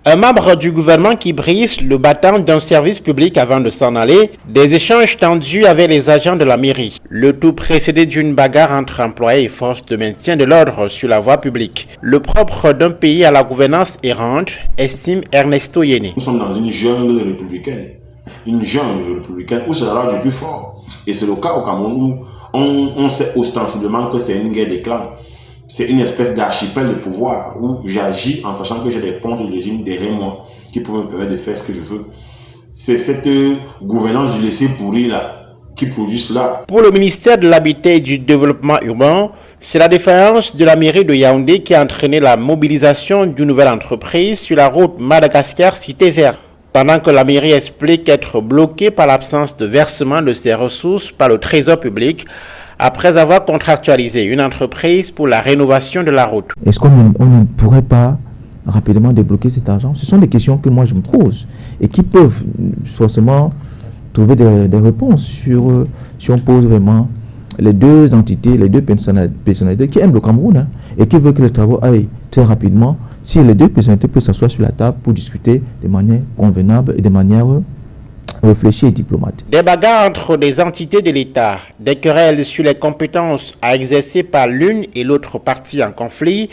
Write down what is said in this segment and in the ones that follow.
Un membre du gouvernement qui brise le battant d'un service public avant de s'en aller, des échanges tendus avec les agents de la mairie. Le tout précédé d'une bagarre entre employés et forces de maintien de l'ordre sur la voie publique. Le propre d'un pays à la gouvernance errante, estime Ernesto Yéné. Nous sommes dans une jungle républicaine. Une jungle républicaine où c'est la loi du plus fort. Et c'est le cas au Cameroun où on sait ostensiblement que c'est une guerre des clans. C'est une espèce d'archipel de pouvoir où j'agis en sachant que j'ai des ponts de régime derrière moi qui peuvent me permettre de faire ce que je veux. C'est cette gouvernance du laisser pourrir là qui produit cela. Pour le ministère de l'Habitat et du Développement urbain, c'est la défaillance de la mairie de Yaoundé qui a entraîné la mobilisation d'une nouvelle entreprise sur la route Madagascar-Cité Verte. Pendant que la mairie explique être bloquée par l'absence de versement de ses ressources par le trésor public, après avoir contractualisé une entreprise pour la rénovation de la route. Est-ce qu'on ne pourrait pas rapidement débloquer cet argent? Ce sont des questions que moi je me pose et qui peuvent forcément trouver des réponses sur si on pose vraiment les deux entités, les deux personnalités qui aiment le Cameroun et qui veulent que les travaux aillent très rapidement. Si les deux personnalités peuvent s'asseoir sur la table pour discuter de manière convenable et de manière réfléchie et diplomatique. Des bagarres entre des entités de l'État, des querelles sur les compétences à exercer par l'une et l'autre partie en conflit.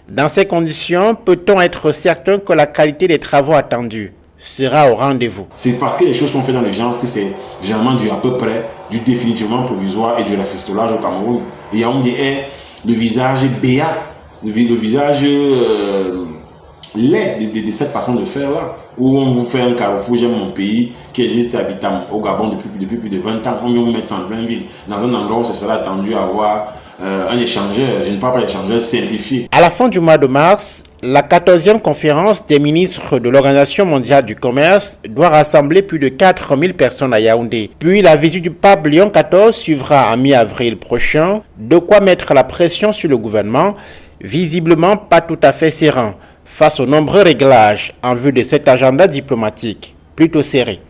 Dans ces conditions, peut-on être certain que la qualité des travaux attendus sera au rendez-vous? C'est parce que les choses qu'on fait dans l'urgence que c'est généralement du à peu près, du définitivement provisoire et du rafistolage au Cameroun. Et Yaoundé est le visage béat, le visage laid de cette façon de faire là, où on vous fait un carrefour, j'aime mon pays, qui existe habitant au Gabon depuis plus de 20 ans, on vient vous mettre ça en pleine ville, dans un endroit où ce sera attendu à avoir un échangeur, je ne parle pas d'échangeur simplifié. À la fin du mois de mars, la 14e conférence des ministres de l'Organisation mondiale du commerce doit rassembler plus de 4000 personnes à Yaoundé. Puis la visite du pape Léon XIV suivra en mi-avril prochain, de quoi mettre la pression sur le gouvernement, visiblement pas tout à fait serein, face aux nombreux réglages en vue de cet agenda diplomatique plutôt serré.